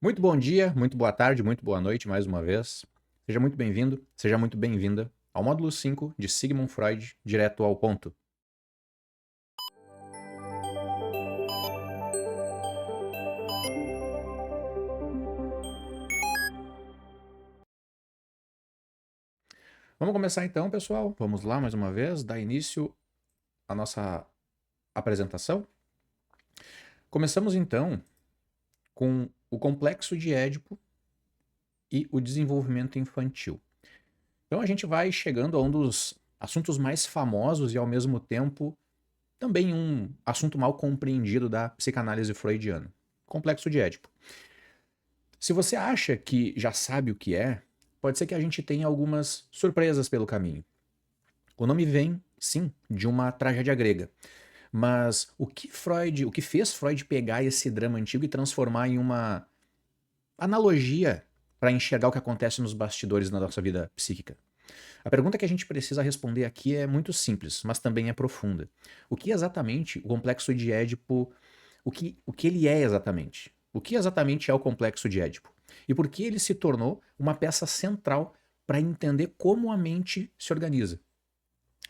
Muito bom dia, muito boa tarde, muito boa noite mais uma vez. Seja muito bem-vindo, seja muito bem-vinda ao módulo 5 de Sigmund Freud, direto ao ponto. Vamos começar então, pessoal. Vamos lá mais uma vez, dar início à nossa apresentação. Começamos então com o complexo de Édipo e o desenvolvimento infantil. Então a gente vai chegando a um dos assuntos mais famosos e ao mesmo tempo também um assunto mal compreendido da psicanálise freudiana. Complexo de Édipo. Se você acha que já sabe o que é, pode ser que a gente tenha algumas surpresas pelo caminho. O nome vem, sim, de uma tragédia grega. Mas o que fez Freud pegar esse drama antigo e transformar em uma analogia para enxergar o que acontece nos bastidores na nossa vida psíquica? A pergunta que a gente precisa responder aqui é muito simples, mas também é profunda. O que exatamente o complexo de Édipo, o que ele é exatamente? O que exatamente é o complexo de Édipo? E por que ele se tornou uma peça central para entender como a mente se organiza?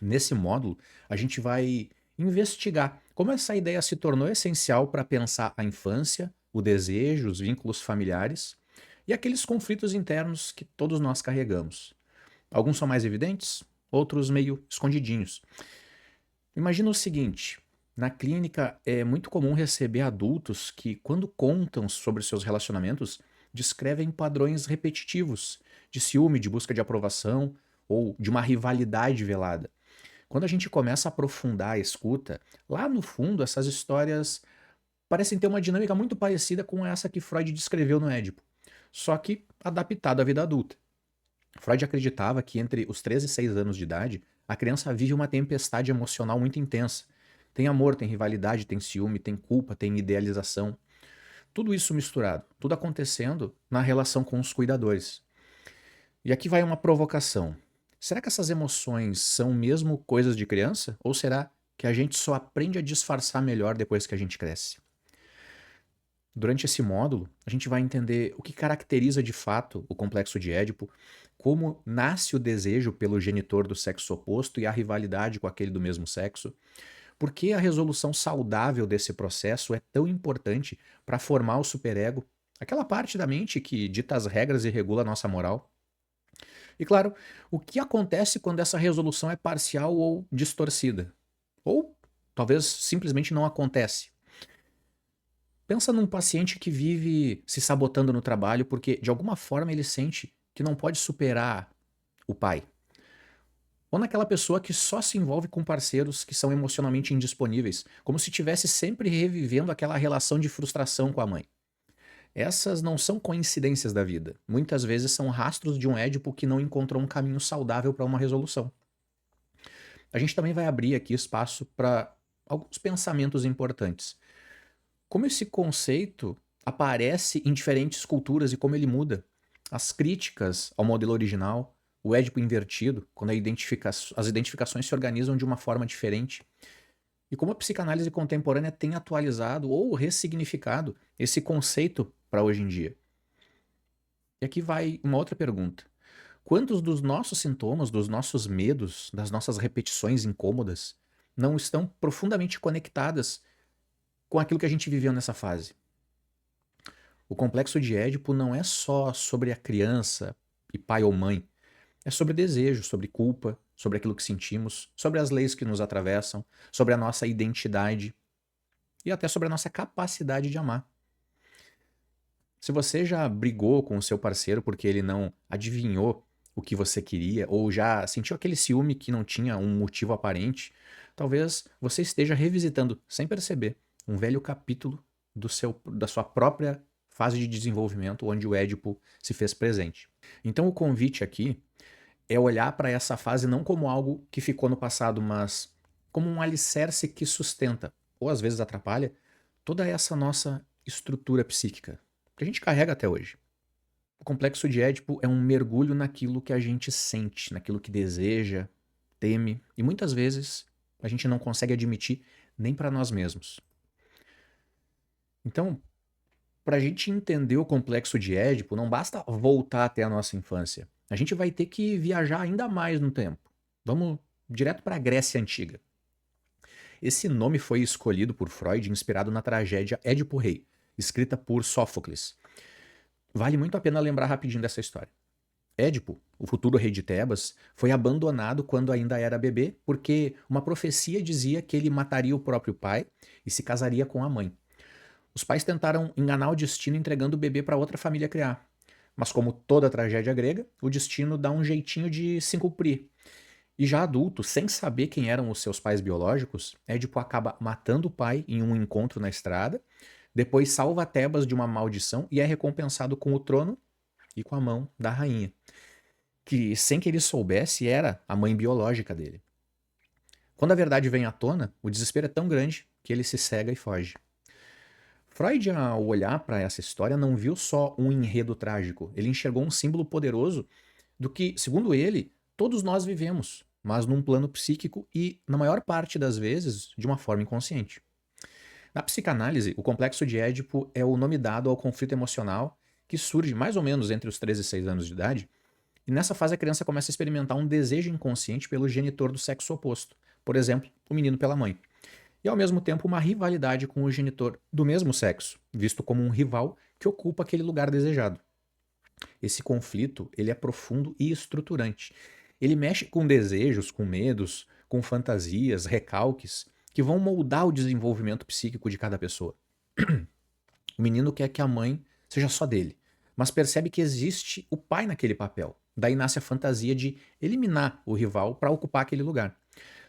Nesse módulo, a gente vai investigar como essa ideia se tornou essencial para pensar a infância, o desejo, os vínculos familiares e aqueles conflitos internos que todos nós carregamos. Alguns são mais evidentes, outros meio escondidinhos. Imagina o seguinte: na clínica é muito comum receber adultos que, quando contam sobre seus relacionamentos, descrevem padrões repetitivos de ciúme, de busca de aprovação ou de uma rivalidade velada. Quando a gente começa a aprofundar a escuta, lá no fundo essas histórias parecem ter uma dinâmica muito parecida com essa que Freud descreveu no Édipo, só que adaptada à vida adulta. Freud acreditava que entre os 13 e 6 anos de idade, a criança vive uma tempestade emocional muito intensa. Tem amor, tem rivalidade, tem ciúme, tem culpa, tem idealização. Tudo isso misturado, tudo acontecendo na relação com os cuidadores. E aqui vai uma provocação. Será que essas emoções são mesmo coisas de criança? Ou será que a gente só aprende a disfarçar melhor depois que a gente cresce? Durante esse módulo, a gente vai entender o que caracteriza de fato o complexo de Édipo, como nasce o desejo pelo genitor do sexo oposto e a rivalidade com aquele do mesmo sexo, por que a resolução saudável desse processo é tão importante para formar o superego, aquela parte da mente que dita as regras e regula a nossa moral. E claro, o que acontece quando essa resolução é parcial ou distorcida? Ou talvez simplesmente não acontece. Pensa num paciente que vive se sabotando no trabalho porque, de alguma forma, ele sente que não pode superar o pai. Ou naquela pessoa que só se envolve com parceiros que são emocionalmente indisponíveis, como se estivesse sempre revivendo aquela relação de frustração com a mãe. Essas não são coincidências da vida. Muitas vezes são rastros de um Édipo que não encontrou um caminho saudável para uma resolução. A gente também vai abrir aqui espaço para alguns pensamentos importantes. Como esse conceito aparece em diferentes culturas e como ele muda. As críticas ao modelo original, o Édipo invertido, quando as identificações se organizam de uma forma diferente. E como a psicanálise contemporânea tem atualizado ou ressignificado esse conceito para hoje em dia. E aqui vai uma outra pergunta. Quantos dos nossos sintomas, dos nossos medos, das nossas repetições incômodas, não estão profundamente conectadas com aquilo que a gente viveu nessa fase? O complexo de Édipo não é só sobre a criança e pai ou mãe. É sobre desejo, sobre culpa, sobre aquilo que sentimos, sobre as leis que nos atravessam, sobre a nossa identidade e até sobre a nossa capacidade de amar. Se você já brigou com o seu parceiro porque ele não adivinhou o que você queria, ou já sentiu aquele ciúme que não tinha um motivo aparente, talvez você esteja revisitando, sem perceber, um velho capítulo da sua própria fase de desenvolvimento, onde o Édipo se fez presente. Então, o convite aqui é olhar para essa fase não como algo que ficou no passado, mas como um alicerce que sustenta, ou às vezes atrapalha, toda essa nossa estrutura psíquica, que a gente carrega até hoje. O complexo de Édipo é um mergulho naquilo que a gente sente, naquilo que deseja, teme, e muitas vezes a gente não consegue admitir nem para nós mesmos. Então, Para a gente entender o complexo de Édipo, não basta voltar até a nossa infância. A gente vai ter que viajar ainda mais no tempo. Vamos direto para a Grécia Antiga. Esse nome foi escolhido por Freud inspirado na tragédia Édipo Rei, escrita por Sófocles. Vale muito a pena lembrar rapidinho dessa história. Édipo, o futuro rei de Tebas, foi abandonado quando ainda era bebê porque uma profecia dizia que ele mataria o próprio pai e se casaria com a mãe. Os pais tentaram enganar o destino entregando o bebê para outra família criar. Mas como toda tragédia grega, o destino dá um jeitinho de se cumprir. E já adulto, sem saber quem eram os seus pais biológicos, Édipo acaba matando o pai em um encontro na estrada, depois salva Tebas de uma maldição e é recompensado com o trono e com a mão da rainha, que sem que ele soubesse era a mãe biológica dele. Quando a verdade vem à tona, o desespero é tão grande que ele se cega e foge. Freud, ao olhar para essa história, não viu só um enredo trágico, ele enxergou um símbolo poderoso do que, segundo ele, todos nós vivemos, mas num plano psíquico e, na maior parte das vezes, de uma forma inconsciente. Na psicanálise, o complexo de Édipo é o nome dado ao conflito emocional que surge mais ou menos entre os 13 e 6 anos de idade, e nessa fase a criança começa a experimentar um desejo inconsciente pelo genitor do sexo oposto, por exemplo, o menino pela mãe, e ao mesmo tempo uma rivalidade com o genitor do mesmo sexo, visto como um rival que ocupa aquele lugar desejado. Esse conflito, ele é profundo e estruturante. Ele mexe com desejos, com medos, com fantasias, recalques, que vão moldar o desenvolvimento psíquico de cada pessoa. O menino quer que a mãe seja só dele, mas percebe que existe o pai naquele papel. Daí nasce a fantasia de eliminar o rival para ocupar aquele lugar.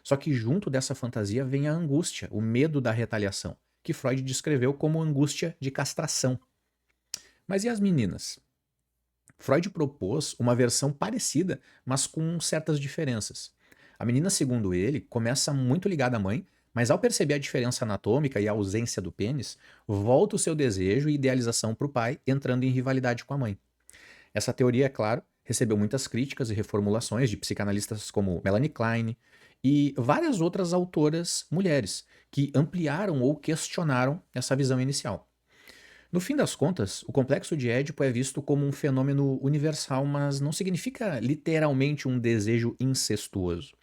Só que junto dessa fantasia vem a angústia, o medo da retaliação, que Freud descreveu como angústia de castração. Mas e as meninas? Freud propôs uma versão parecida, mas com certas diferenças. A menina, segundo ele, começa muito ligada à mãe, mas ao perceber a diferença anatômica e a ausência do pênis, volta o seu desejo e idealização para o pai, entrando em rivalidade com a mãe. Essa teoria, é claro, recebeu muitas críticas e reformulações de psicanalistas como Melanie Klein e várias outras autoras mulheres, que ampliaram ou questionaram essa visão inicial. No fim das contas, o complexo de Édipo é visto como um fenômeno universal, mas não significa literalmente um desejo incestuoso.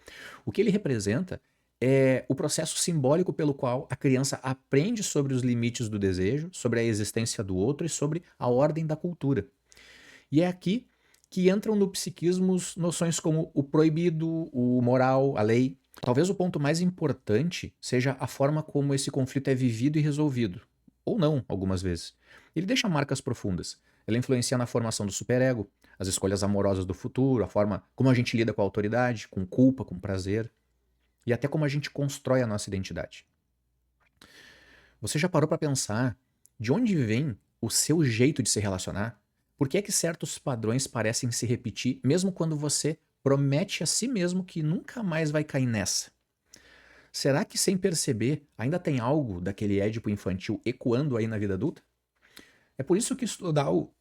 O que ele representa é o processo simbólico pelo qual a criança aprende sobre os limites do desejo, sobre a existência do outro e sobre a ordem da cultura. E é aqui que entram no psiquismo noções como o proibido, o moral, a lei. Talvez o ponto mais importante seja a forma como esse conflito é vivido e resolvido. Ou não, algumas vezes. Ele deixa marcas profundas. Ela influencia na formação do superego, as escolhas amorosas do futuro, a forma como a gente lida com a autoridade, com culpa, com prazer, e até como a gente constrói a nossa identidade. Você já parou para pensar de onde vem o seu jeito de se relacionar? Por que é que certos padrões parecem se repetir, mesmo quando você promete a si mesmo que nunca mais vai cair nessa? Será que sem perceber ainda tem algo daquele Édipo infantil ecoando aí na vida adulta? É por isso que estudar o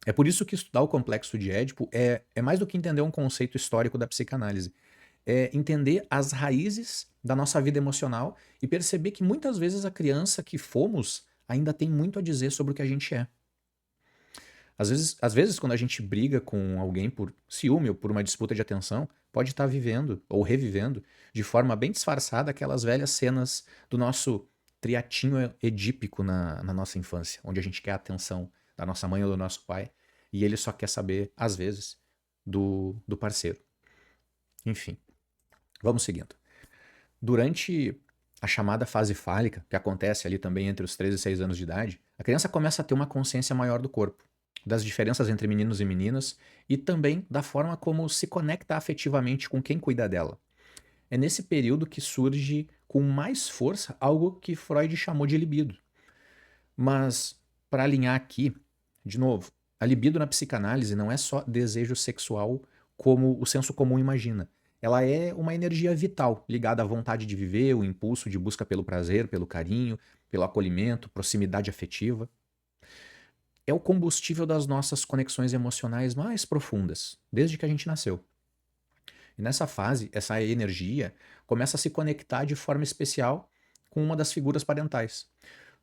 É por isso que estudar o complexo de Édipo é mais do que entender um conceito histórico da psicanálise. É entender as raízes da nossa vida emocional e perceber que muitas vezes a criança que fomos ainda tem muito a dizer sobre o que a gente é. Às vezes, quando a gente briga com alguém por ciúme ou por uma disputa de atenção, pode estar vivendo ou revivendo de forma bem disfarçada aquelas velhas cenas do nosso triatinho edípico na nossa infância, onde a gente quer a atenção da nossa mãe ou do nosso pai e ele só quer saber, às vezes, do parceiro. Enfim, vamos seguindo. Durante a chamada fase fálica, que acontece ali também entre os 13 e 6 anos de idade, a criança começa a ter uma consciência maior do corpo, das diferenças entre meninos e meninas e também da forma como se conecta afetivamente com quem cuida dela. É nesse período que surge com mais força algo que Freud chamou de libido. Mas, para alinhar aqui, de novo, a libido na psicanálise não é só desejo sexual como o senso comum imagina. Ela é uma energia vital, ligada à vontade de viver, o impulso de busca pelo prazer, pelo carinho, pelo acolhimento, proximidade afetiva. É o combustível das nossas conexões emocionais mais profundas, desde que a gente nasceu. E nessa fase, essa energia começa a se conectar de forma especial com uma das figuras parentais.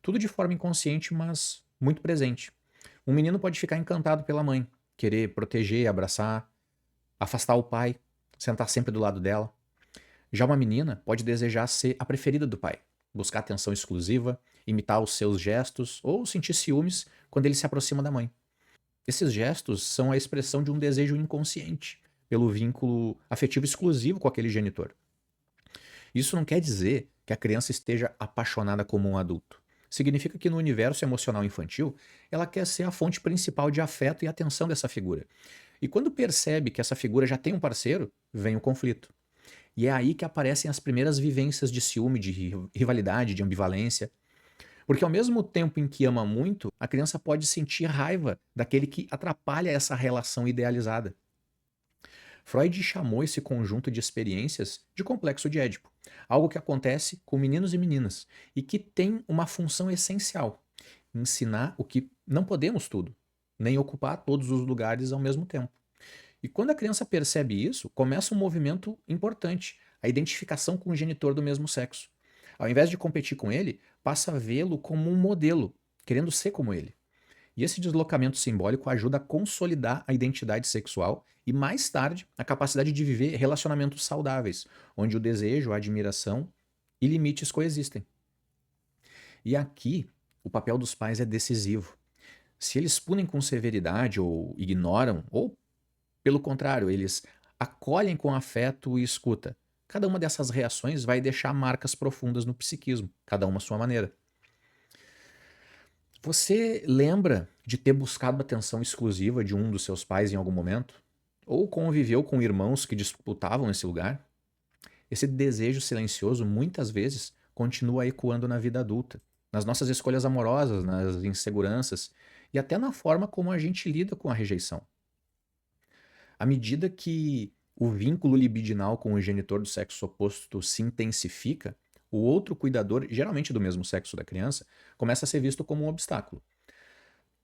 Tudo de forma inconsciente, mas muito presente. Um menino pode ficar encantado pela mãe, querer proteger, abraçar, afastar o pai, sentar sempre do lado dela. Já uma menina pode desejar ser a preferida do pai, buscar atenção exclusiva, imitar os seus gestos ou sentir ciúmes quando ele se aproxima da mãe. Esses gestos são a expressão de um desejo inconsciente, pelo vínculo afetivo exclusivo com aquele genitor. Isso não quer dizer que a criança esteja apaixonada como um adulto. Significa que no universo emocional infantil, ela quer ser a fonte principal de afeto e atenção dessa figura. E quando percebe que essa figura já tem um parceiro, vem o conflito. E é aí que aparecem as primeiras vivências de ciúme, de rivalidade, de ambivalência. Porque ao mesmo tempo em que ama muito, a criança pode sentir raiva daquele que atrapalha essa relação idealizada. Freud chamou esse conjunto de experiências de complexo de Édipo, algo que acontece com meninos e meninas e que tem uma função essencial: ensinar o que não podemos tudo, nem ocupar todos os lugares ao mesmo tempo. E quando a criança percebe isso, começa um movimento importante, a identificação com o genitor do mesmo sexo. Ao invés de competir com ele, passa a vê-lo como um modelo, querendo ser como ele. E esse deslocamento simbólico ajuda a consolidar a identidade sexual e, mais tarde, a capacidade de viver relacionamentos saudáveis, onde o desejo, a admiração e limites coexistem. E aqui, o papel dos pais é decisivo. Se eles punem com severidade ou ignoram, ou, pelo contrário, eles acolhem com afeto e escuta, cada uma dessas reações vai deixar marcas profundas no psiquismo, cada uma à sua maneira. Você lembra de ter buscado atenção exclusiva de um dos seus pais em algum momento? Ou conviveu com irmãos que disputavam esse lugar? Esse desejo silencioso muitas vezes continua ecoando na vida adulta, nas nossas escolhas amorosas, nas inseguranças e até na forma como a gente lida com a rejeição. À medida que o vínculo libidinal com o genitor do sexo oposto se intensifica, o outro cuidador, geralmente do mesmo sexo da criança, começa a ser visto como um obstáculo.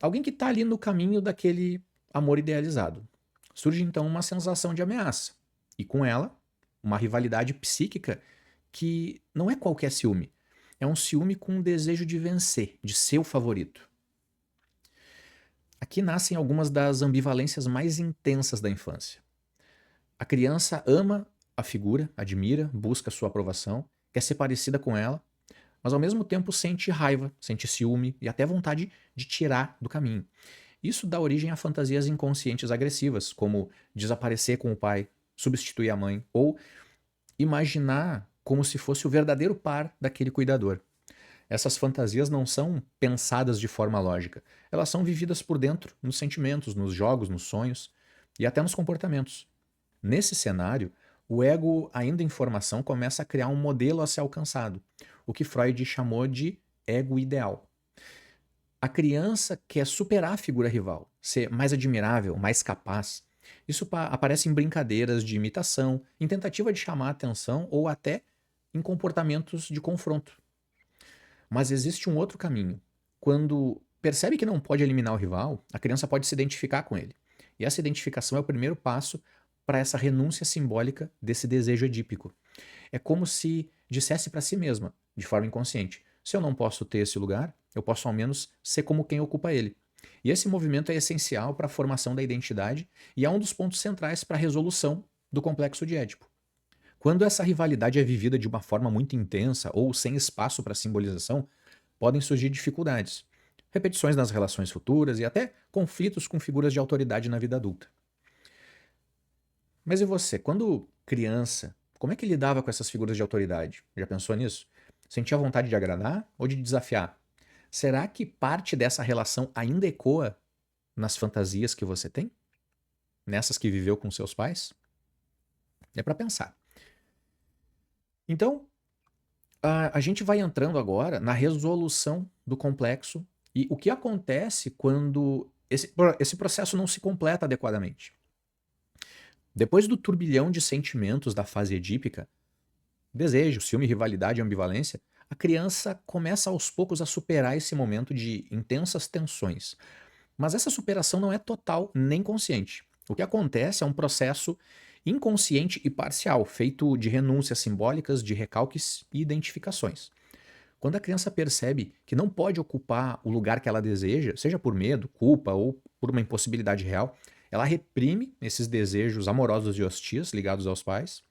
Alguém que está ali no caminho daquele amor idealizado. Surge então uma sensação de ameaça. E com ela, uma rivalidade psíquica que não é qualquer ciúme. É um ciúme com um desejo de vencer, de ser o favorito. Aqui nascem algumas das ambivalências mais intensas da infância. A criança ama a figura, admira, busca sua aprovação, quer ser parecida com ela, mas ao mesmo tempo sente raiva, sente ciúme e até vontade de tirar do caminho. Isso dá origem a fantasias inconscientes agressivas, como desaparecer com o pai, substituir a mãe ou imaginar como se fosse o verdadeiro par daquele cuidador. Essas fantasias não são pensadas de forma lógica, elas são vividas por dentro, nos sentimentos, nos jogos, nos sonhos e até nos comportamentos. Nesse cenário, o ego, ainda em formação, começa a criar um modelo a ser alcançado, o que Freud chamou de ego ideal. A criança quer superar a figura rival, ser mais admirável, mais capaz. Isso aparece em brincadeiras de imitação, em tentativa de chamar a atenção ou até em comportamentos de confronto. Mas existe um outro caminho. Quando percebe que não pode eliminar o rival, a criança pode se identificar com ele. E essa identificação é o primeiro passo para essa renúncia simbólica desse desejo edípico. É como se dissesse para si mesma, de forma inconsciente: se eu não posso ter esse lugar, eu posso ao menos ser como quem ocupa ele. E esse movimento é essencial para a formação da identidade e é um dos pontos centrais para a resolução do complexo de Édipo. Quando essa rivalidade é vivida de uma forma muito intensa ou sem espaço para simbolização, podem surgir dificuldades, repetições nas relações futuras e até conflitos com figuras de autoridade na vida adulta. Mas e você, quando criança, como é que lidava com essas figuras de autoridade? Já pensou nisso? Sentia vontade de agradar ou de desafiar? Será que parte dessa relação ainda ecoa nas fantasias que você tem? Nessas que viveu com seus pais? É para pensar. Então, a gente vai entrando agora na resolução do complexo e o que acontece quando esse processo não se completa adequadamente. Depois do turbilhão de sentimentos da fase edípica, desejo, ciúme, rivalidade e ambivalência, a criança começa aos poucos a superar esse momento de intensas tensões. Mas essa superação não é total nem consciente. O que acontece é um processo inconsciente e parcial, feito de renúncias simbólicas, de recalques e identificações. Quando a criança percebe que não pode ocupar o lugar que ela deseja, seja por medo, culpa ou por uma impossibilidade real, ela reprime esses desejos amorosos e hostis ligados aos pais.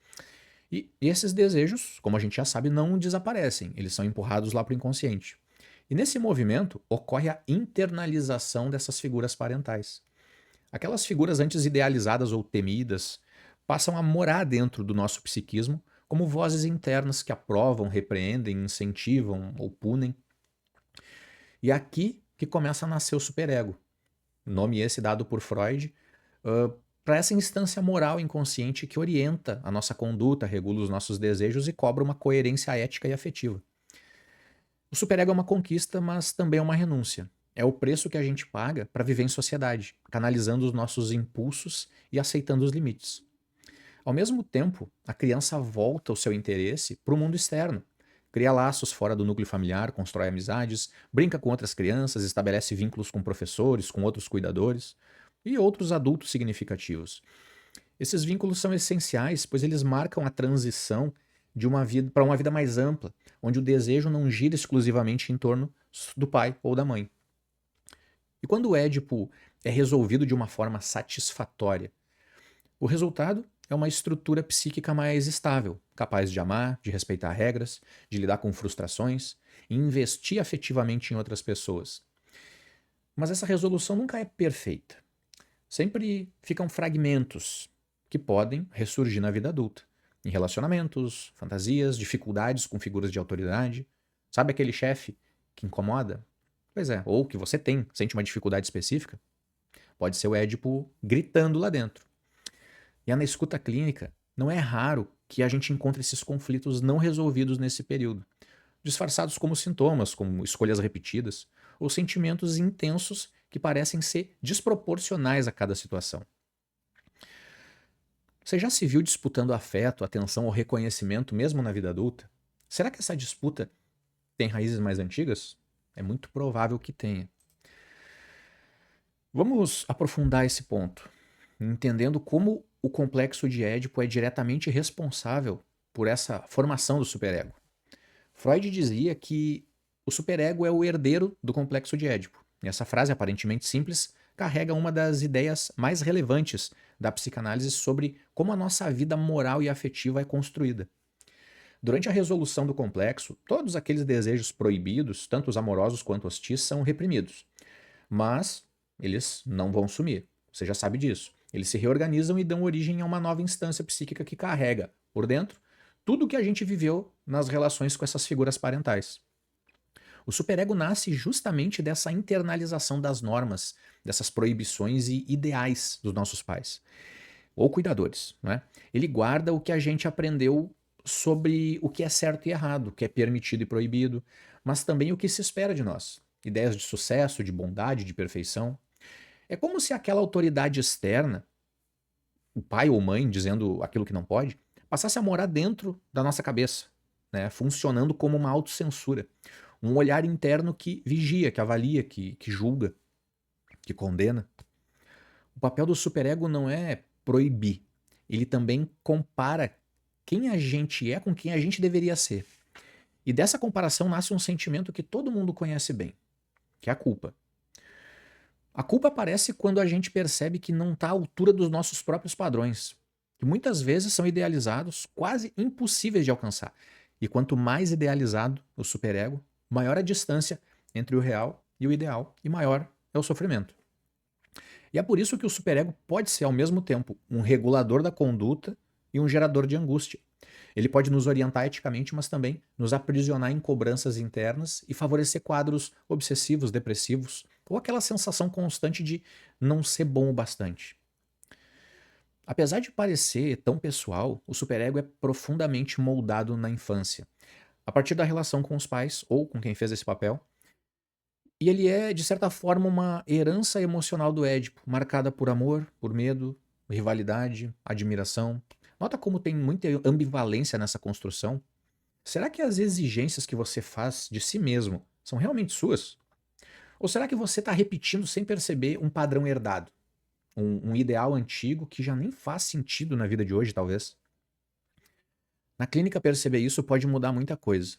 E esses desejos, como a gente já sabe, não desaparecem, eles são empurrados lá para o inconsciente. E nesse movimento ocorre a internalização dessas figuras parentais. Aquelas figuras antes idealizadas ou temidas passam a morar dentro do nosso psiquismo como vozes internas que aprovam, repreendem, incentivam ou punem. E é aqui que começa a nascer o superego, nome esse dado por Freud, para essa instância moral inconsciente que orienta a nossa conduta, regula os nossos desejos e cobra uma coerência ética e afetiva. O superego é uma conquista, mas também é uma renúncia. É o preço que a gente paga para viver em sociedade, canalizando os nossos impulsos e aceitando os limites. Ao mesmo tempo, a criança volta o seu interesse para o mundo externo. Cria laços fora do núcleo familiar, constrói amizades, brinca com outras crianças, estabelece vínculos com professores, com outros cuidadores e outros adultos significativos. Esses vínculos são essenciais, pois eles marcam a transição de uma vida para uma vida mais ampla, onde o desejo não gira exclusivamente em torno do pai ou da mãe. E quando o Édipo é resolvido de uma forma satisfatória, o resultado é uma estrutura psíquica mais estável, capaz de amar, de respeitar regras, de lidar com frustrações e investir afetivamente em outras pessoas. Mas essa resolução nunca é perfeita. Sempre ficam fragmentos que podem ressurgir na vida adulta, em relacionamentos, fantasias, dificuldades com figuras de autoridade. Sabe aquele chefe que incomoda? Pois é, ou que você sente uma dificuldade específica? Pode ser o Édipo gritando lá dentro. E na escuta clínica, não é raro que a gente encontre esses conflitos não resolvidos nesse período, disfarçados como sintomas, como escolhas repetidas, ou sentimentos intensos que parecem ser desproporcionais a cada situação. Você já se viu disputando afeto, atenção ou reconhecimento mesmo na vida adulta? Será que essa disputa tem raízes mais antigas? É muito provável que tenha. Vamos aprofundar esse ponto, entendendo como o complexo de Édipo é diretamente responsável por essa formação do superego. Freud dizia que o superego é o herdeiro do complexo de Édipo. E essa frase aparentemente simples carrega uma das ideias mais relevantes da psicanálise sobre como a nossa vida moral e afetiva é construída. Durante a resolução do complexo, todos aqueles desejos proibidos, tanto os amorosos quanto hostis, são reprimidos. Mas eles não vão sumir. Você já sabe disso. Eles se reorganizam e dão origem a uma nova instância psíquica que carrega, por dentro, tudo o que a gente viveu nas relações com essas figuras parentais. O superego nasce justamente dessa internalização das normas, dessas proibições e ideais dos nossos pais, ou cuidadores, né? Ele guarda o que a gente aprendeu sobre o que é certo e errado, o que é permitido e proibido, mas também o que se espera de nós. Ideias de sucesso, de bondade, de perfeição. É como se aquela autoridade externa, o pai ou mãe dizendo aquilo que não pode, passasse a morar dentro da nossa cabeça, né? Funcionando como uma autocensura. Um olhar interno que vigia, que avalia, que julga, que condena. O papel do superego não é proibir. Ele também compara quem a gente é com quem a gente deveria ser. E dessa comparação nasce um sentimento que todo mundo conhece bem, que é a culpa. A culpa aparece quando a gente percebe que não está à altura dos nossos próprios padrões, que muitas vezes são idealizados, quase impossíveis de alcançar. E quanto mais idealizado o superego, maior a distância entre o real e o ideal, e maior é o sofrimento. E é por isso que o superego pode ser, ao mesmo tempo, um regulador da conduta e um gerador de angústia. Ele pode nos orientar eticamente, mas também nos aprisionar em cobranças internas e favorecer quadros obsessivos, depressivos, ou aquela sensação constante de não ser bom o bastante. Apesar de parecer tão pessoal, o superego é profundamente moldado na infância, a partir da relação com os pais ou com quem fez esse papel. E ele é, de certa forma, uma herança emocional do Édipo, marcada por amor, por medo, rivalidade, admiração. Nota como tem muita ambivalência nessa construção? Será que as exigências que você faz de si mesmo são realmente suas? Ou será que você está repetindo sem perceber um padrão herdado? Um ideal antigo que já nem faz sentido na vida de hoje, talvez? Na clínica, perceber isso pode mudar muita coisa.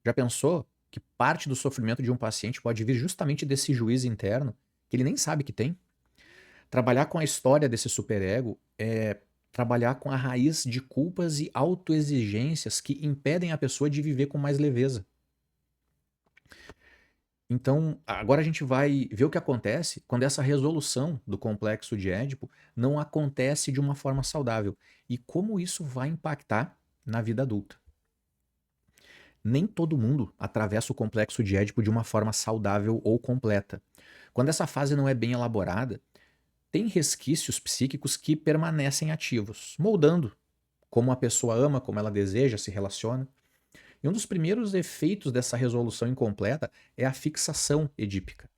Já pensou que parte do sofrimento de um paciente pode vir justamente desse juízo interno que ele nem sabe que tem. Trabalhar com a história desse superego é trabalhar com a raiz de culpas e autoexigências que impedem a pessoa de viver com mais leveza. Então, agora a gente vai ver o que acontece quando essa resolução do complexo de Édipo não acontece de uma forma saudável e como isso vai impactar na vida adulta. Nem todo mundo atravessa o complexo de Édipo de uma forma saudável ou completa. Quando essa fase não é bem elaborada, tem resquícios psíquicos que permanecem ativos, moldando como a pessoa ama, como ela deseja, se relaciona. E um dos primeiros efeitos dessa resolução incompleta é a fixação edípica.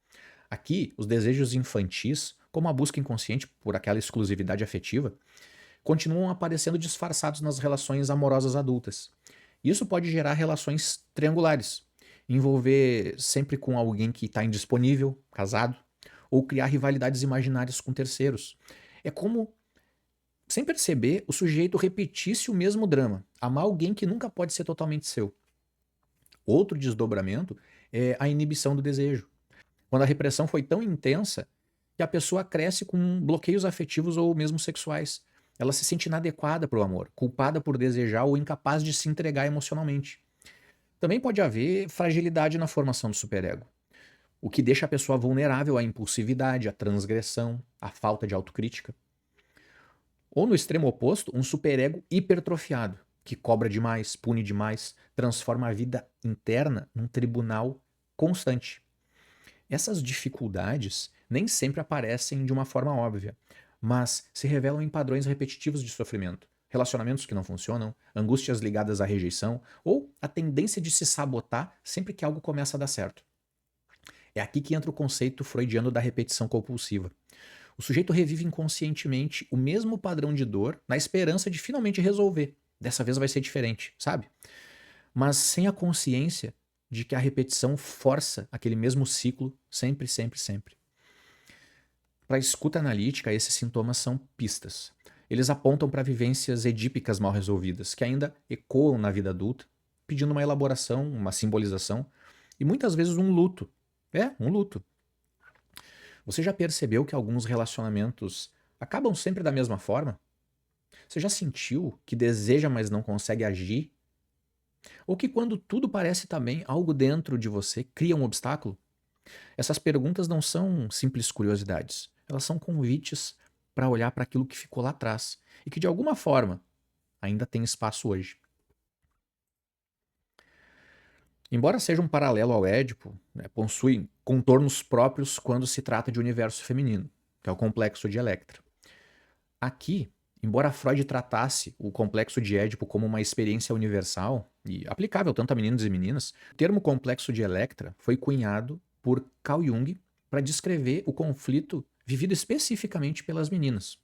Aqui, os desejos infantis, como a busca inconsciente por aquela exclusividade afetiva, continuam aparecendo disfarçados nas relações amorosas adultas. Isso pode gerar relações triangulares, envolver sempre com alguém que está indisponível, casado, ou criar rivalidades imaginárias com terceiros. É como, sem perceber, o sujeito repetisse o mesmo drama, amar alguém que nunca pode ser totalmente seu. Outro desdobramento é a inibição do desejo. Quando a repressão foi tão intensa que a pessoa cresce com bloqueios afetivos ou mesmo sexuais. Ela se sente inadequada para o amor, culpada por desejar ou incapaz de se entregar emocionalmente. Também pode haver fragilidade na formação do superego, o que deixa a pessoa vulnerável à impulsividade, à transgressão, à falta de autocrítica. Ou no extremo oposto, um superego hipertrofiado, que cobra demais, pune demais, transforma a vida interna num tribunal constante. Essas dificuldades nem sempre aparecem de uma forma óbvia, mas se revelam em padrões repetitivos de sofrimento, relacionamentos que não funcionam, angústias ligadas à rejeição ou a tendência de se sabotar sempre que algo começa a dar certo. É aqui que entra o conceito freudiano da repetição compulsiva. O sujeito revive inconscientemente o mesmo padrão de dor na esperança de finalmente resolver. Dessa vez vai ser diferente, sabe? Mas sem a consciência de que a repetição força aquele mesmo ciclo sempre, sempre, sempre. Para a escuta analítica, esses sintomas são pistas. Eles apontam para vivências edípicas mal resolvidas, que ainda ecoam na vida adulta, pedindo uma elaboração, uma simbolização e muitas vezes um luto. Um luto. Você já percebeu que alguns relacionamentos acabam sempre da mesma forma? Você já sentiu que deseja, mas não consegue agir? Ou que quando tudo parece estar bem, algo dentro de você cria um obstáculo? Essas perguntas não são simples curiosidades. Elas são convites para olhar para aquilo que ficou lá atrás e que de alguma forma ainda tem espaço hoje. Embora seja um paralelo ao Édipo, possui contornos próprios quando se trata de universo feminino, que é o complexo de Electra. Aqui, embora Freud tratasse o complexo de Édipo como uma experiência universal e aplicável tanto a meninos e meninas, o termo complexo de Electra foi cunhado por Carl Jung para descrever o conflito vivido especificamente pelas meninas.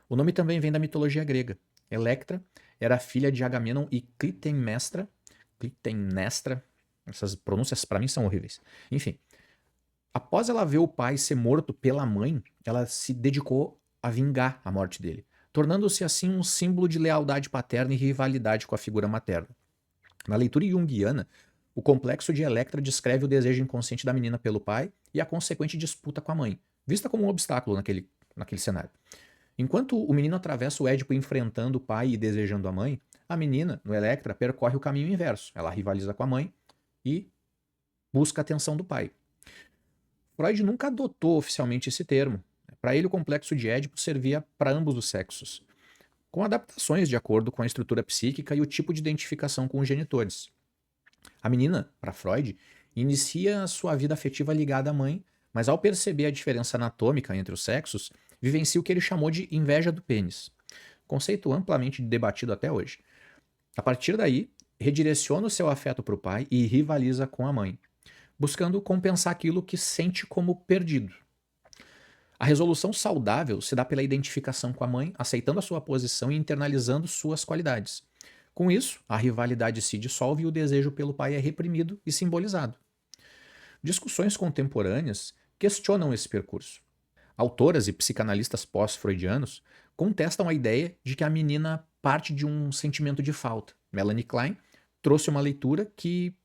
O nome também vem da mitologia grega. Electra era filha de Agamenon e Clitemnestra. Essas pronúncias para mim são horríveis. Enfim, após ela ver o pai ser morto pela mãe, ela se dedicou a vingar a morte dele, tornando-se assim um símbolo de lealdade paterna e rivalidade com a figura materna. Na leitura junguiana, o complexo de Electra descreve o desejo inconsciente da menina pelo pai e a consequente disputa com a mãe, vista como um obstáculo naquele cenário. Enquanto o menino atravessa o Édipo enfrentando o pai e desejando a mãe, a menina, no Electra, percorre o caminho inverso. Ela rivaliza com a mãe e busca a atenção do pai. Freud nunca adotou oficialmente esse termo. Para ele, o complexo de Édipo servia para ambos os sexos, com adaptações de acordo com a estrutura psíquica e o tipo de identificação com os genitores. A menina, para Freud, inicia sua vida afetiva ligada à mãe, mas ao perceber a diferença anatômica entre os sexos, vivencia o que ele chamou de inveja do pênis, conceito amplamente debatido até hoje. A partir daí, redireciona o seu afeto para o pai e rivaliza com a mãe, buscando compensar aquilo que sente como perdido. A resolução saudável se dá pela identificação com a mãe, aceitando a sua posição e internalizando suas qualidades. Com isso, a rivalidade se dissolve e o desejo pelo pai é reprimido e simbolizado. Discussões contemporâneas questionam esse percurso. Autoras e psicanalistas pós-freudianos contestam a ideia de que a menina parte de um sentimento de falta. Melanie Klein trouxe uma leitura que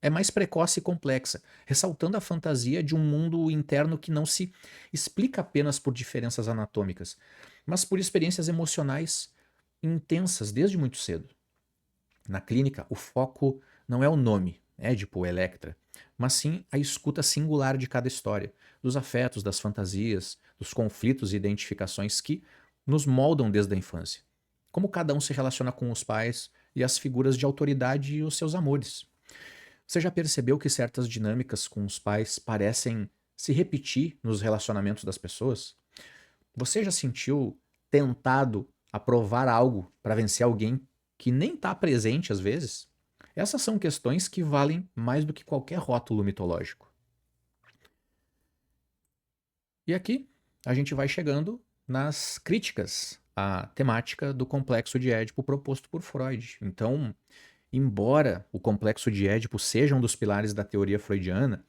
é mais precoce e complexa, ressaltando a fantasia de um mundo interno que não se explica apenas por diferenças anatômicas, mas por experiências emocionais intensas desde muito cedo. Na clínica, o foco não é o nome, Édipo ou Electra, mas sim a escuta singular de cada história, dos afetos, das fantasias, dos conflitos e identificações que nos moldam desde a infância. Como cada um se relaciona com os pais e as figuras de autoridade e os seus amores. Você já percebeu que certas dinâmicas com os pais parecem se repetir nos relacionamentos das pessoas? Você já sentiu tentado a provar algo para vencer alguém que nem está presente às vezes? Essas são questões que valem mais do que qualquer rótulo mitológico. E aqui a gente vai chegando nas críticas à temática do complexo de Édipo proposto por Freud. Então, embora o complexo de Édipo seja um dos pilares da teoria freudiana,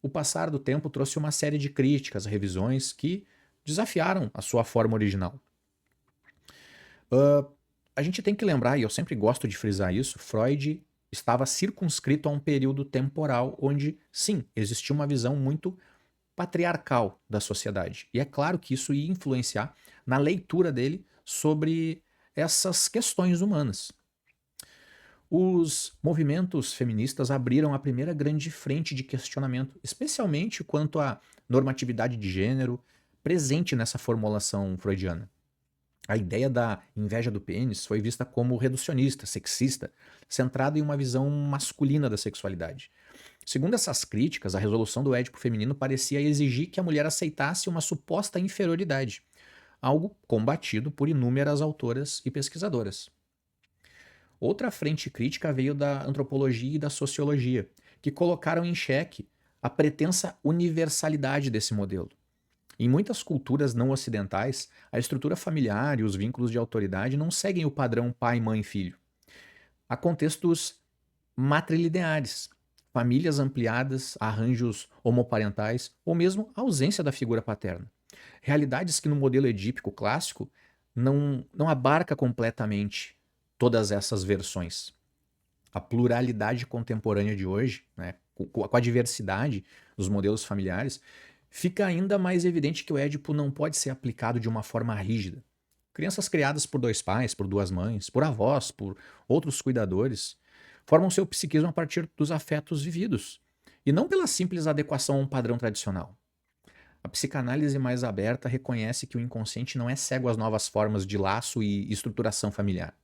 o passar do tempo trouxe uma série de críticas, revisões que desafiaram a sua forma original. A gente tem que lembrar, e eu sempre gosto de frisar isso, Freud estava circunscrito a um período temporal onde, sim, existia uma visão muito patriarcal da sociedade. E é claro que isso ia influenciar na leitura dele sobre essas questões humanas. Os movimentos feministas abriram a primeira grande frente de questionamento, especialmente quanto à normatividade de gênero presente nessa formulação freudiana. A ideia da inveja do pênis foi vista como reducionista, sexista, centrada em uma visão masculina da sexualidade. Segundo essas críticas, a resolução do Édipo feminino parecia exigir que a mulher aceitasse uma suposta inferioridade, algo combatido por inúmeras autoras e pesquisadoras. Outra frente crítica veio da antropologia e da sociologia, que colocaram em xeque a pretensa universalidade desse modelo. Em muitas culturas não ocidentais, a estrutura familiar e os vínculos de autoridade não seguem o padrão pai, mãe, filho. Há contextos matrilineares, famílias ampliadas, arranjos homoparentais ou mesmo a ausência da figura paterna. Realidades que no modelo edípico clássico não abarca completamente todas essas versões. A pluralidade contemporânea de hoje, né, com a diversidade dos modelos familiares, fica ainda mais evidente que o Édipo não pode ser aplicado de uma forma rígida. Crianças criadas por dois pais, por duas mães, por avós, por outros cuidadores, formam seu psiquismo a partir dos afetos vividos, e não pela simples adequação a um padrão tradicional. A psicanálise mais aberta reconhece que o inconsciente não é cego às novas formas de laço e estruturação familiar.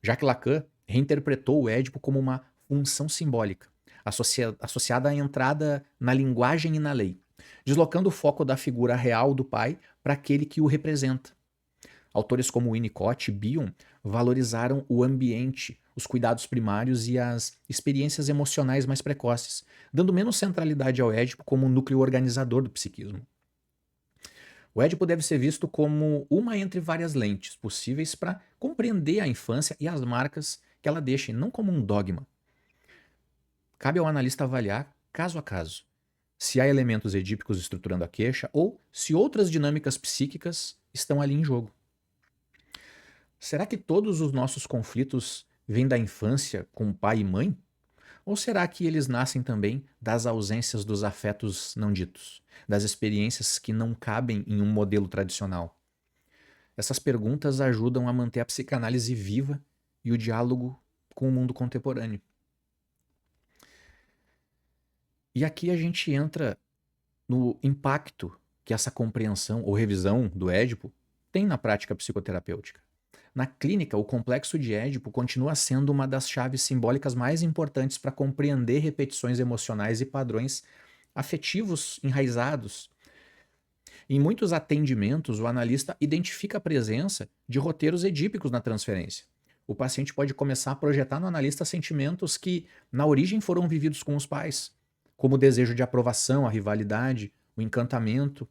Jacques Lacan reinterpretou o Édipo como uma função simbólica, associada à entrada na linguagem e na lei, deslocando o foco da figura real do pai para aquele que o representa. Autores como Winnicott e Bion valorizaram o ambiente, os cuidados primários e as experiências emocionais mais precoces, dando menos centralidade ao Édipo como um núcleo organizador do psiquismo. O Édipo deve ser visto como uma entre várias lentes possíveis para compreender a infância e as marcas que ela deixa, e não como um dogma. Cabe ao analista avaliar, caso a caso, se há elementos edípicos estruturando a queixa ou se outras dinâmicas psíquicas estão ali em jogo. Será que todos os nossos conflitos vêm da infância com pai e mãe? Ou será que eles nascem também das ausências dos afetos não ditos, das experiências que não cabem em um modelo tradicional? Essas perguntas ajudam a manter a psicanálise viva e o diálogo com o mundo contemporâneo. E aqui a gente entra no impacto que essa compreensão ou revisão do Édipo tem na prática psicoterapêutica. Na clínica, o complexo de Édipo continua sendo uma das chaves simbólicas mais importantes para compreender repetições emocionais e padrões afetivos enraizados. Em muitos atendimentos, o analista identifica a presença de roteiros edípicos na transferência. O paciente pode começar a projetar no analista sentimentos que, na origem, foram vividos com os pais, como o desejo de aprovação, a rivalidade, o encantamento,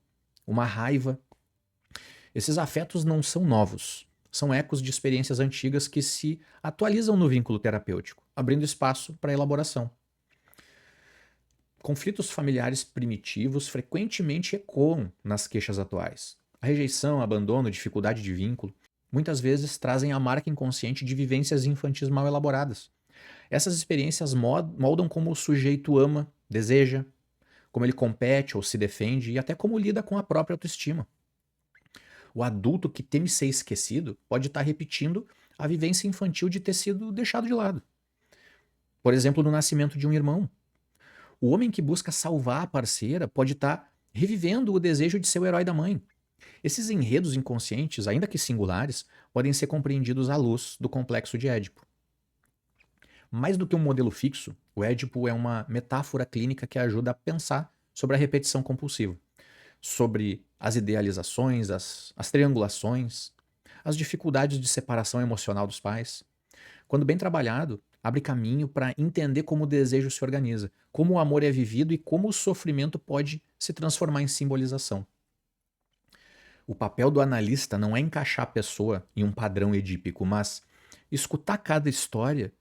uma raiva. Esses afetos não são novos. São ecos de experiências antigas que se atualizam no vínculo terapêutico, abrindo espaço para a elaboração. Conflitos familiares primitivos frequentemente ecoam nas queixas atuais. A rejeição, abandono, dificuldade de vínculo, muitas vezes trazem a marca inconsciente de vivências infantis mal elaboradas. Essas experiências moldam como o sujeito ama, deseja, como ele compete ou se defende e até como lida com a própria autoestima. O adulto que teme ser esquecido pode estar repetindo a vivência infantil de ter sido deixado de lado. Por exemplo, no nascimento de um irmão. O homem que busca salvar a parceira pode estar revivendo o desejo de ser o herói da mãe. Esses enredos inconscientes, ainda que singulares, podem ser compreendidos à luz do complexo de Édipo. Mais do que um modelo fixo, o Édipo é uma metáfora clínica que ajuda a pensar sobre a repetição compulsiva, sobre as idealizações, as triangulações, as dificuldades de separação emocional dos pais. Quando bem trabalhado, abre caminho para entender como o desejo se organiza, como o amor é vivido e como o sofrimento pode se transformar em simbolização. O papel do analista não é encaixar a pessoa em um padrão edípico, mas escutar cada história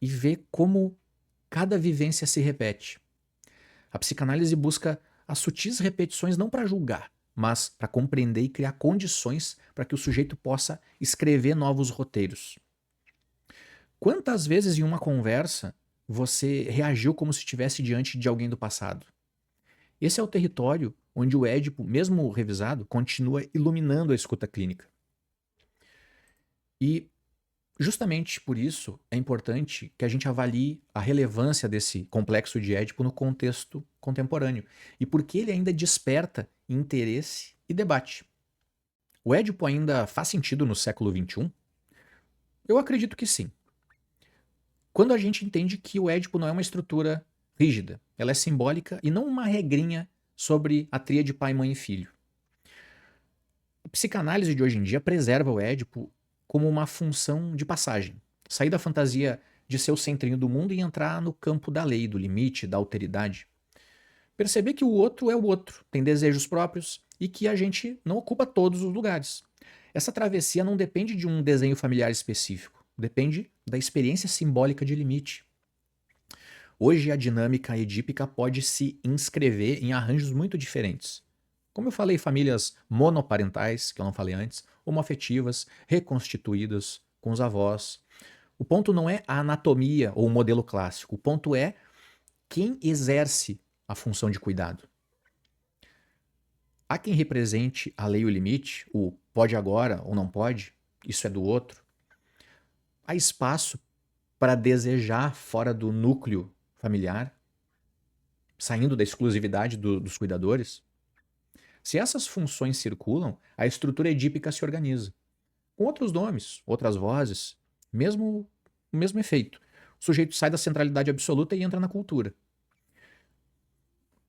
e ver como cada vivência se repete. A psicanálise busca as sutis repetições não para julgar, mas para compreender e criar condições para que o sujeito possa escrever novos roteiros. Quantas vezes em uma conversa você reagiu como se estivesse diante de alguém do passado? Esse é o território onde o Édipo, mesmo revisado, continua iluminando a escuta clínica. E justamente por isso é importante que a gente avalie a relevância desse complexo de Édipo no contexto contemporâneo e por que ele ainda desperta interesse e debate. O Édipo ainda faz sentido no século XXI? Eu acredito que sim. Quando a gente entende que o Édipo não é uma estrutura rígida, ela é simbólica e não uma regrinha sobre a tríade pai, mãe e filho. A psicanálise de hoje em dia preserva o Édipo como uma função de passagem, sair da fantasia de ser o centrinho do mundo e entrar no campo da lei, do limite, da alteridade. Perceber que o outro é o outro, tem desejos próprios e que a gente não ocupa todos os lugares. Essa travessia não depende de um desenho familiar específico, depende da experiência simbólica de limite. Hoje a dinâmica edípica pode se inscrever em arranjos muito diferentes. Como eu falei, famílias monoparentais, que eu não falei antes, homoafetivas, reconstituídas, com os avós. O ponto não é a anatomia ou o modelo clássico, o ponto é quem exerce a função de cuidado. Há quem represente a lei e o limite, o pode agora ou não pode, isso é do outro. Há espaço para desejar fora do núcleo familiar, saindo da exclusividade dos cuidadores. Se essas funções circulam, a estrutura edípica se organiza. Com outros nomes, outras vozes, o mesmo efeito. O sujeito sai da centralidade absoluta e entra na cultura.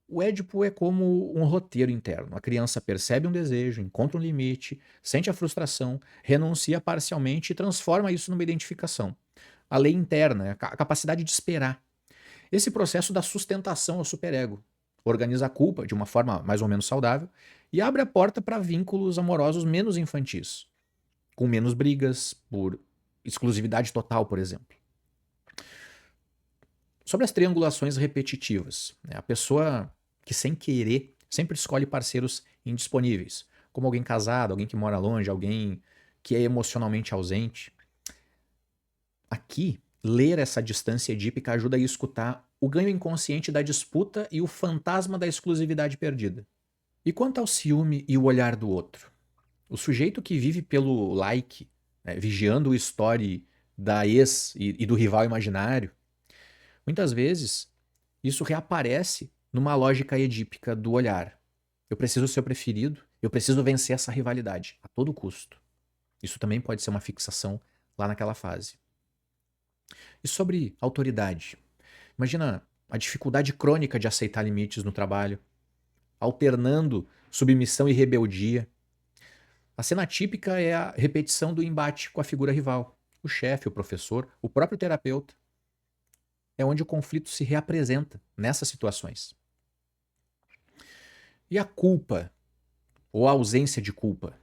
O Édipo é como um roteiro interno. A criança percebe um desejo, encontra um limite, sente a frustração, renuncia parcialmente e transforma isso numa identificação. A lei interna, a capacidade de esperar. Esse processo dá sustentação ao superego, organiza a culpa de uma forma mais ou menos saudável e abre a porta para vínculos amorosos menos infantis, com menos brigas, por exclusividade total, por exemplo. Sobre as triangulações repetitivas, a pessoa que sem querer sempre escolhe parceiros indisponíveis, como alguém casado, alguém que mora longe, alguém que é emocionalmente ausente. Aqui, ler essa distância edípica ajuda a escutar o ganho inconsciente da disputa e o fantasma da exclusividade perdida. E quanto ao ciúme e o olhar do outro? O sujeito que vive pelo like, vigiando o story da ex e do rival imaginário, muitas vezes isso reaparece numa lógica edípica do olhar. Eu preciso ser o preferido, eu preciso vencer essa rivalidade a todo custo. Isso também pode ser uma fixação lá naquela fase. E sobre autoridade? Imagina a dificuldade crônica de aceitar limites no trabalho, alternando submissão e rebeldia. A cena típica é a repetição do embate com a figura rival, o chefe, o professor, o próprio terapeuta. É onde o conflito se reapresenta nessas situações. E a culpa, ou a ausência de culpa?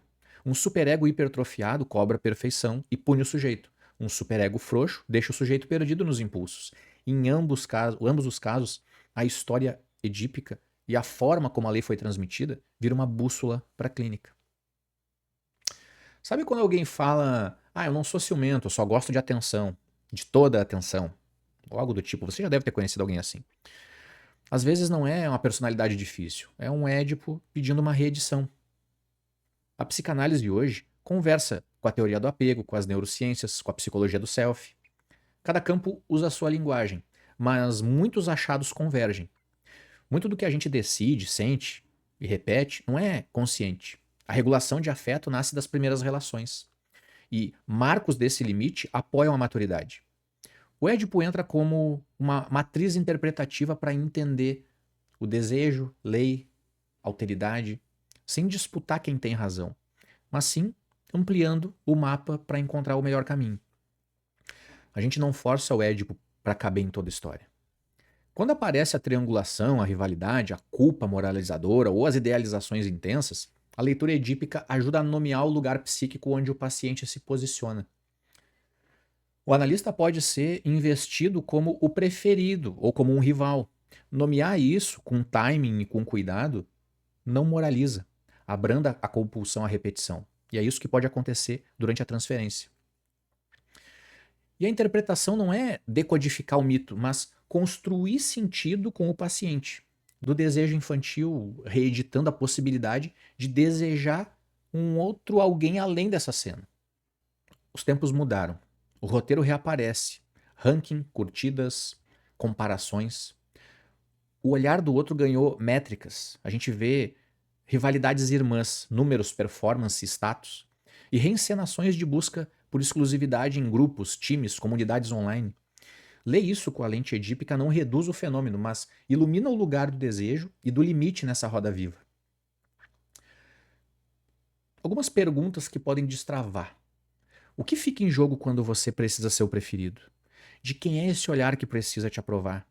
Um superego hipertrofiado cobra perfeição e pune o sujeito. Um superego frouxo deixa o sujeito perdido nos impulsos. Em ambos os casos, a história edípica e a forma como a lei foi transmitida vira uma bússola para a clínica. Sabe quando alguém fala, eu não sou ciumento, eu só gosto de atenção? de toda a atenção, ou algo do tipo. Você já deve ter conhecido alguém assim. Às vezes não é uma personalidade difícil, é um Édipo pedindo uma reedição. A psicanálise de hoje conversa com a teoria do apego, com as neurociências, com a psicologia do self. Cada campo usa a sua linguagem, mas muitos achados convergem. Muito do que a gente decide, sente e repete não é consciente. A regulação de afeto nasce das primeiras relações. E marcos desse limite apoiam a maturidade. O Édipo entra como uma matriz interpretativa para entender o desejo, lei, alteridade, sem disputar quem tem razão, mas sim ampliando o mapa para encontrar o melhor caminho. A gente não força o Édipo para caber em toda a história. Quando aparece a triangulação, a rivalidade, a culpa moralizadora ou as idealizações intensas, a leitura edípica ajuda a nomear o lugar psíquico onde o paciente se posiciona. O analista pode ser investido como o preferido ou como um rival. Nomear isso com timing e com cuidado não moraliza, abranda a compulsão à repetição. E é isso que pode acontecer durante a transferência. E a interpretação não é decodificar o mito, mas construir sentido com o paciente. Do desejo infantil, reeditando a possibilidade de desejar um outro alguém além dessa cena. Os tempos mudaram. O roteiro reaparece. Ranking, curtidas, comparações. O olhar do outro ganhou métricas. A gente vê rivalidades irmãs, números, performance, status. E reencenações de busca por exclusividade em grupos, times, comunidades online. Ler isso com a lente edípica não reduz o fenômeno, mas ilumina o lugar do desejo e do limite nessa roda viva. Algumas perguntas que podem destravar. O que fica em jogo quando você precisa ser o preferido? De quem é esse olhar que precisa te aprovar?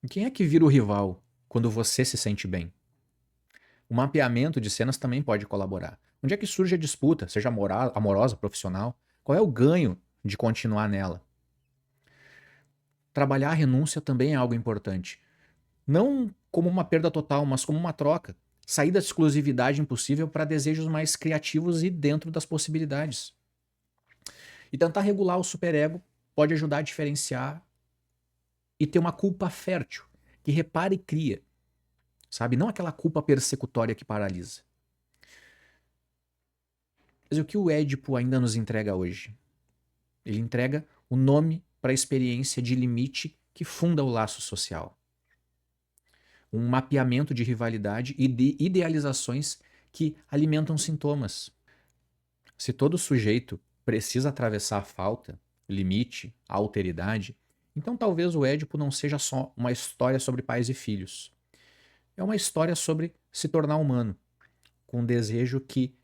E quem é que vira o rival quando você se sente bem? O mapeamento de cenas também pode colaborar. Onde é que surge a disputa, seja amorosa, profissional? Qual é o ganho de continuar nela? Trabalhar a renúncia também é algo importante. Não como uma perda total, mas como uma troca. Sair da exclusividade impossível para desejos mais criativos e dentro das possibilidades. E tentar regular o superego pode ajudar a diferenciar e ter uma culpa fértil, que repara e cria, sabe? Não aquela culpa persecutória que paralisa. Mas o que o Édipo ainda nos entrega hoje? Ele entrega o nome para a experiência de limite que funda o laço social. Um mapeamento de rivalidade e de idealizações que alimentam sintomas. Se todo sujeito precisa atravessar a falta, o limite, a alteridade, então talvez o Édipo não seja só uma história sobre pais e filhos. É uma história sobre se tornar humano, com um desejo que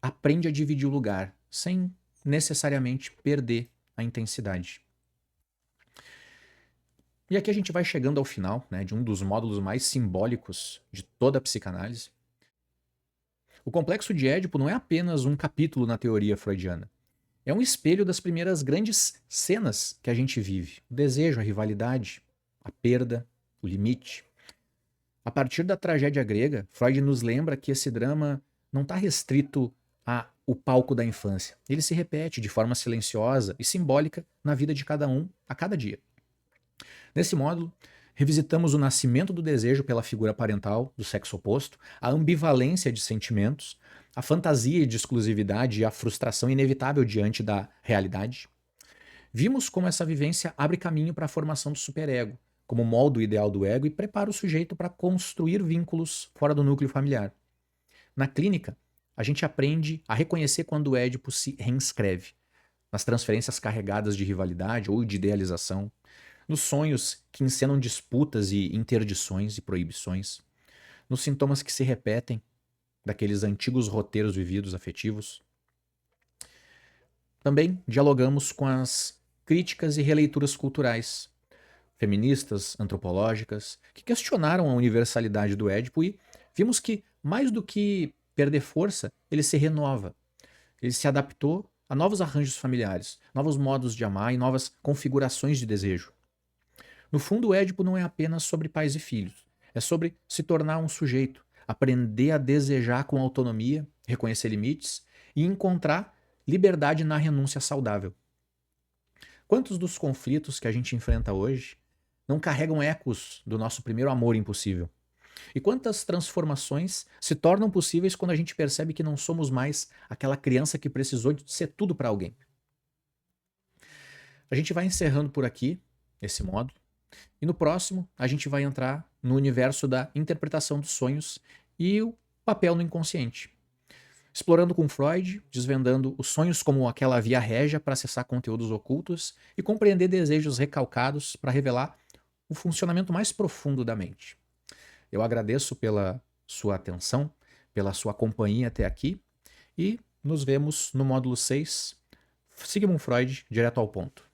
aprende a dividir o lugar, sem necessariamente perder a intensidade. E aqui a gente vai chegando ao final, né, de um dos módulos mais simbólicos de toda a psicanálise. O complexo de Édipo não é apenas um capítulo na teoria freudiana. É um espelho das primeiras grandes cenas que a gente vive. O desejo, a rivalidade, a perda, o limite. A partir da tragédia grega, Freud nos lembra que esse drama não está restrito ao palco da infância. Ele se repete de forma silenciosa e simbólica na vida de cada um, a cada dia. Nesse módulo, revisitamos o nascimento do desejo pela figura parental do sexo oposto, a ambivalência de sentimentos, a fantasia de exclusividade e a frustração inevitável diante da realidade. Vimos como essa vivência abre caminho para a formação do superego, como molda o ideal do ego e prepara o sujeito para construir vínculos fora do núcleo familiar. Na clínica, a gente aprende a reconhecer quando o Édipo se reinscreve, nas transferências carregadas de rivalidade ou de idealização, nos sonhos que encenam disputas e interdições e proibições, nos sintomas que se repetem daqueles antigos roteiros vividos afetivos. Também dialogamos com as críticas e releituras culturais, feministas, antropológicas, que questionaram a universalidade do Édipo e vimos que, mais do que perder força, ele se renova. Ele se adaptou a novos arranjos familiares, novos modos de amar e novas configurações de desejo. No fundo, o Édipo não é apenas sobre pais e filhos. É sobre se tornar um sujeito, aprender a desejar com autonomia, reconhecer limites e encontrar liberdade na renúncia saudável. Quantos dos conflitos que a gente enfrenta hoje não carregam ecos do nosso primeiro amor impossível? E quantas transformações se tornam possíveis quando a gente percebe que não somos mais aquela criança que precisou de ser tudo para alguém? A gente vai encerrando por aqui esse módulo, e no próximo a gente vai entrar no universo da interpretação dos sonhos e o papel no inconsciente. Explorando com Freud, desvendando os sonhos como aquela via régia para acessar conteúdos ocultos e compreender desejos recalcados para revelar o funcionamento mais profundo da mente. Eu agradeço pela sua atenção, pela sua companhia até aqui e nos vemos no módulo 6, Sigmund Freud, direto ao ponto.